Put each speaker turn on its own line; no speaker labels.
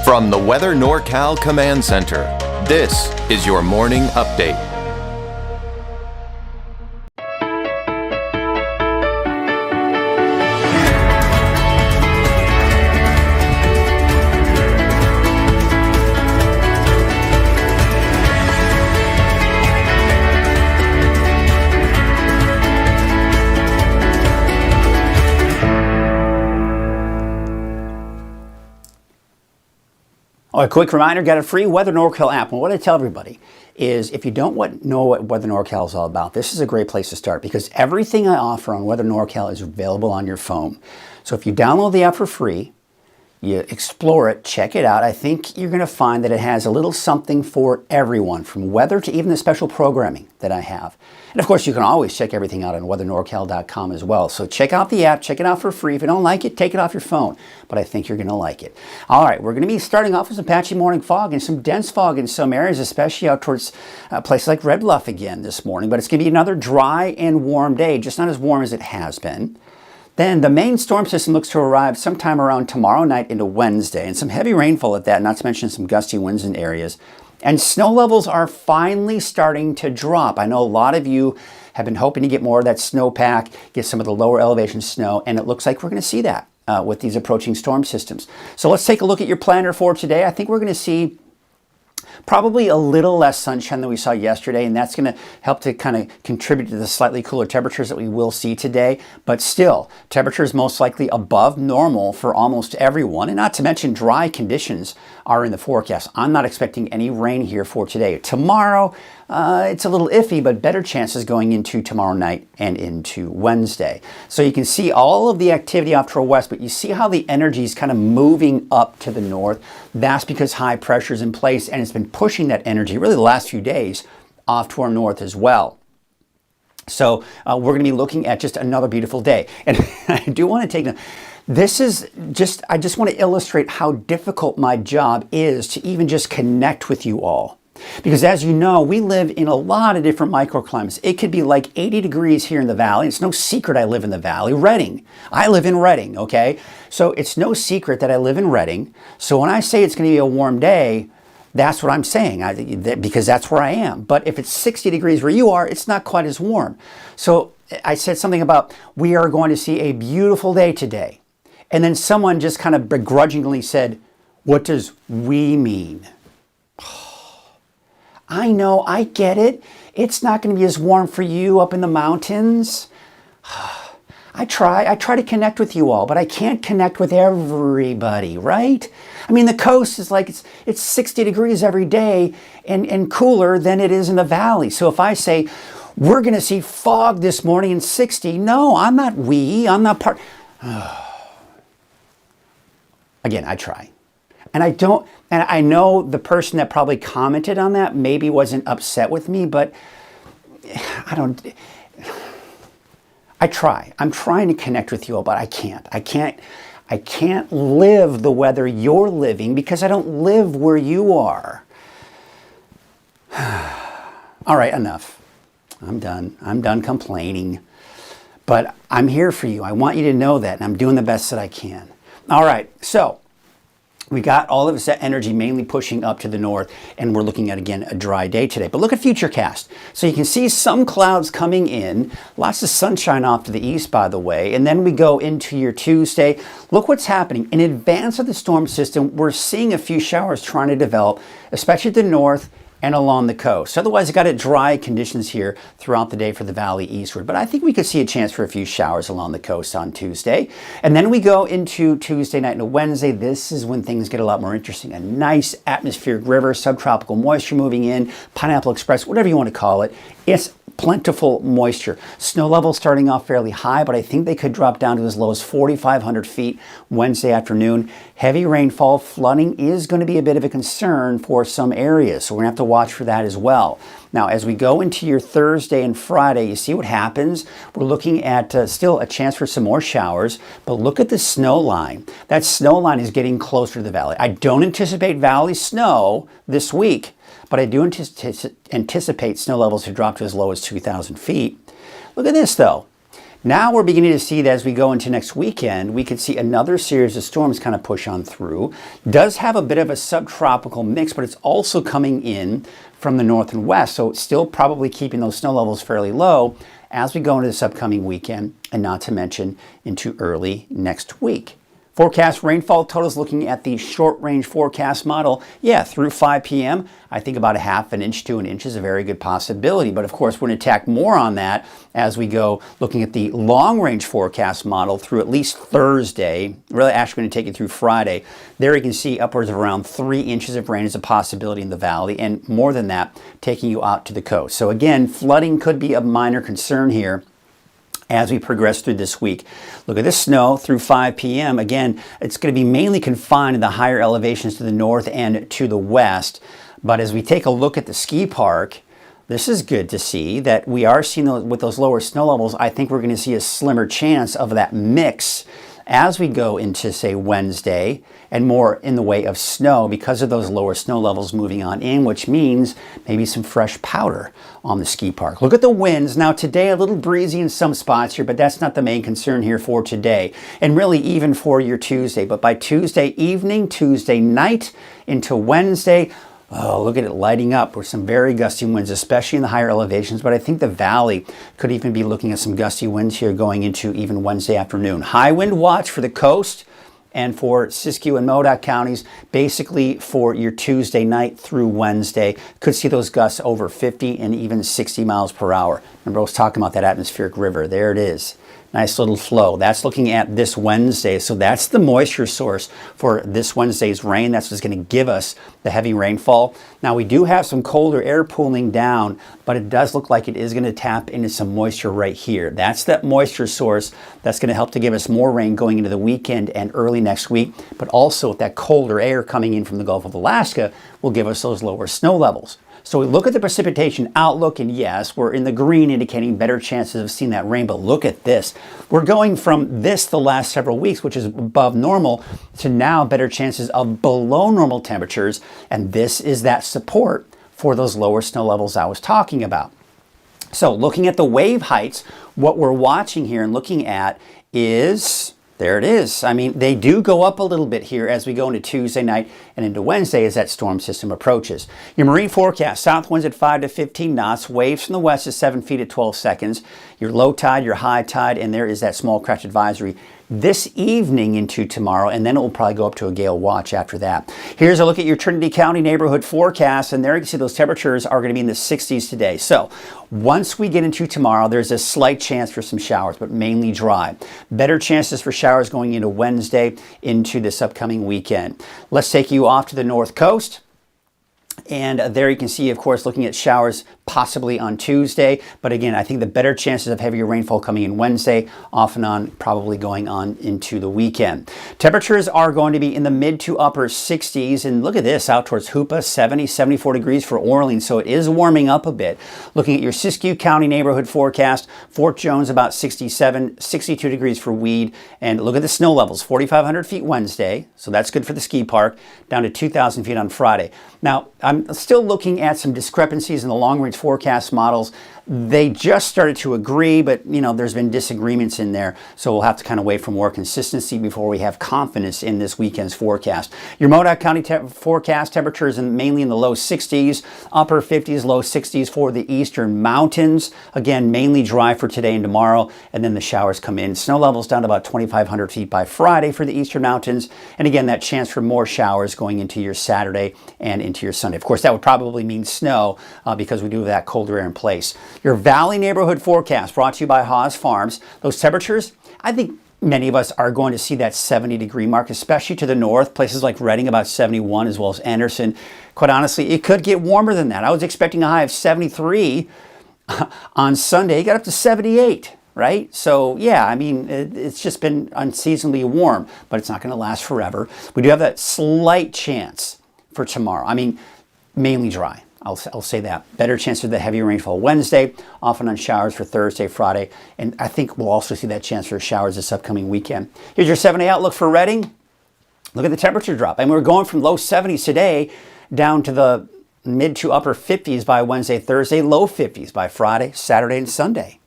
From the Weather NorCal Command Center, this is your morning update.
A quick reminder, get a free Weather NorCal app. And what I tell everybody is if you don't know what Weather NorCal is all about, this is a great place to start because everything I offer on Weather NorCal is available on your phone. So if you download the app for free, you explore it, check it out, I think you're going to find that it has a little something for everyone, from weather to even the special programming that I have. And of course, you can always check everything out on weathernorcal.com as well. So check out the app, check it out for free. If you don't like it, take it off your phone. But I think you're going to like it. All right, we're going to be starting off with some patchy morning fog and some dense fog in some areas, especially out towards places like Red Bluff again this morning. But it's going to be another dry and warm day, just not as warm as it has been. Then the main storm system looks to arrive sometime around tomorrow night into Wednesday, and some heavy rainfall at that, not to mention some gusty winds in areas. And snow levels are finally starting to drop. I know a lot of you have been hoping to get more of that snowpack, get some of the lower elevation snow, and it looks like we're going to see that with these approaching storm systems. So let's take a look at your planner for today. I think we're going to see probably a little less sunshine than we saw yesterday, and that's going to help to kind of contribute to the slightly cooler temperatures that we will see today. But still, temperatures most likely above normal for almost everyone, and not to mention dry conditions are in the forecast. I'm not expecting any rain here for today. Tomorrow, it's a little iffy, but better chances going into tomorrow night and into Wednesday. So you can see all of the activity off to our west, but you see how the energy is kind of moving up to the north. That's because high pressure is in place, and it's been pushing that energy really the last few days off to our north as well. So we're going to be looking at just another beautiful day. And I do want to take this is just, I just want to illustrate how difficult my job is to even just connect with you all. Because as you know, we live in a lot of different microclimates. It could be like 80 degrees here in the valley. It's no secret I live in the valley. Redding. I live in Redding, okay? So it's no secret that I live in Redding. So when I say it's going to be a warm day, that's what I'm saying, because that's where I am. But if it's 60 degrees where you are, it's not quite as warm. So I said something about we are going to see a beautiful day today. And then someone just kind of begrudgingly said, what does we mean? I know, I get it. It's not going to be as warm for you up in the mountains. I try to connect with you all, but I can't connect with everybody, right? I mean, the coast is like, it's 60 degrees every day and cooler than it is in the valley. So if I say, we're going to see fog this morning and 60, no, I'm not I'm not part. Again, I try. And I know the person that probably commented on that maybe wasn't upset with me, but I try. I'm trying to connect with you all, but I can't. I can't live the weather you're living because I don't live where you are. All right, enough. I'm done. I'm done complaining. But I'm here for you. I want you to know that, and I'm doing the best that I can. All right, so we got all of this energy mainly pushing up to the north, and we're looking at, again, a dry day today. But look at Futurecast. So you can see some clouds coming in, lots of sunshine off to the east, by the way, and then we go into your Tuesday. Look what's happening. In advance of the storm system, we're seeing a few showers trying to develop, especially to the north and along the coast. Otherwise, you got dry conditions here throughout the day for the valley eastward. But I think we could see a chance for a few showers along the coast on Tuesday. And then we go into Tuesday night into Wednesday. This is when things get a lot more interesting. A nice atmospheric river, subtropical moisture moving in, Pineapple Express, whatever you want to call it. It's plentiful moisture. Snow levels starting off fairly high, but I think they could drop down to as low as 4,500 feet Wednesday afternoon. Heavy rainfall, flooding is going to be a bit of a concern for some areas, so we're going to have to watch for that as well. Now, as we go into your Thursday and Friday, you see what happens. We're looking at still a chance for some more showers, but look at the snow line. That snow line is getting closer to the valley. I don't anticipate valley snow this week, but I do anticipate snow levels to drop to as low as 2,000 feet. Look at this, though. Now we're beginning to see that as we go into next weekend, we could see another series of storms kind of push on through. Does have a bit of a subtropical mix, but it's also coming in from the north and west, so it's still probably keeping those snow levels fairly low as we go into this upcoming weekend, and not to mention into early next week. Forecast rainfall totals, looking at the short range forecast model, through 5 p.m. I think about a half an inch to an inch is a very good possibility. But of course, we're going to tack more on that as we go looking at the long range forecast model through at least Thursday. Really actually going to take you through Friday. There you can see upwards of around 3 inches of rain is a possibility in the valley, and more than that, taking you out to the coast. So again, flooding could be a minor concern here as we progress through this week. Look at this snow through 5 p.m. Again, it's going to be mainly confined to the higher elevations to the north and to the west. But as we take a look at the ski park, this is good to see that we are seeing with those lower snow levels. I think we're going to see a slimmer chance of that mix as we go into, say, Wednesday, and more in the way of snow because of those lower snow levels moving on in, which means maybe some fresh powder on the ski park. Look at the winds. Now today, a little breezy in some spots here, but that's not the main concern here for today, and really even for your Tuesday. But by Tuesday evening, Tuesday night into Wednesday, oh, look at it lighting up with some very gusty winds, especially in the higher elevations. But I think the valley could even be looking at some gusty winds here going into even Wednesday afternoon. High wind watch for the coast and for Siskiyou and Modoc counties, basically for your Tuesday night through Wednesday. Could see those gusts over 50 and even 60 miles per hour. Remember, I was talking about that atmospheric river. There it is. Nice little flow. That's looking at this Wednesday. So that's the moisture source for this Wednesday's rain. That's what's going to give us the heavy rainfall. Now we do have some colder air pooling down, but it does look like it is going to tap into some moisture right here. That's that moisture source that's going to help to give us more rain going into the weekend and early next week. But also that colder air coming in from the Gulf of Alaska will give us those lower snow levels. So we look at the precipitation outlook, and yes, we're in the green, indicating better chances of seeing that rain. But look at this. We're going from this the last several weeks, which is above normal, to now better chances of below normal temperatures. And this is that support for those lower snow levels I was talking about. So looking at the wave heights, what we're watching here and looking at is, there it is. I mean, they do go up a little bit here as we go into Tuesday night and into Wednesday as that storm system approaches. Your marine forecast, south winds at 5 to 15 knots, waves from the west at 7 feet at 12 seconds. Your low tide, your high tide, and there is that small craft advisory this evening into tomorrow, and then it will probably go up to a gale watch after that. Here's a look at your Trinity County neighborhood forecast, and there you can see those temperatures are going to be in the 60s today. So once we get into tomorrow, there's a slight chance for some showers, but mainly dry. Better chances for showers going into Wednesday into this upcoming weekend. Let's take you off to the north coast. And there you can see, of course, looking at showers possibly on Tuesday. But again, I think the better chances of heavier rainfall coming in Wednesday, off and on, probably going on into the weekend. Temperatures are going to be in the mid to upper 60s. And look at this, out towards Hoopa, 70, 74 degrees for Orleans. So it is warming up a bit. Looking at your Siskiyou County neighborhood forecast, Fort Jones about 67, 62 degrees for Weed. And look at the snow levels, 4,500 feet Wednesday. So that's good for the ski park, down to 2,000 feet on Friday. Now, I'm still looking at some discrepancies in the long-range forecast models. They just started to agree, but there's been disagreements in there, so we'll have to kind of wait for more consistency before we have confidence in this weekend's forecast. Your Modoc County forecast temperatures mainly in the low 60s, upper 50s, low 60s for the eastern mountains. Again, mainly dry for today and tomorrow, and then the showers come in. Snow levels down to about 2,500 feet by Friday for the eastern mountains, and again, that chance for more showers going into your Saturday and into your Sunday. Of course, that would probably mean snow because we do have that colder air in place. Your Valley neighborhood forecast brought to you by Haas Farms. Those temperatures, I think many of us are going to see that 70-degree mark, especially to the north. Places like Redding about 71, as well as Anderson. Quite honestly, it could get warmer than that. I was expecting a high of 73 on Sunday. It got up to 78. Right? So yeah, I mean, it's just been unseasonably warm, but it's not going to last forever. We do have that slight chance for tomorrow. I mean, mainly dry. I'll say that. Better chance of the heavy rainfall Wednesday, often on showers for Thursday, Friday, and I think we'll also see that chance for showers this upcoming weekend. Here's your 7-day outlook for Redding. Look at the temperature drop. And we're going from low 70s today down to the mid to upper 50s by Wednesday, Thursday, low 50s by Friday, Saturday, and Sunday.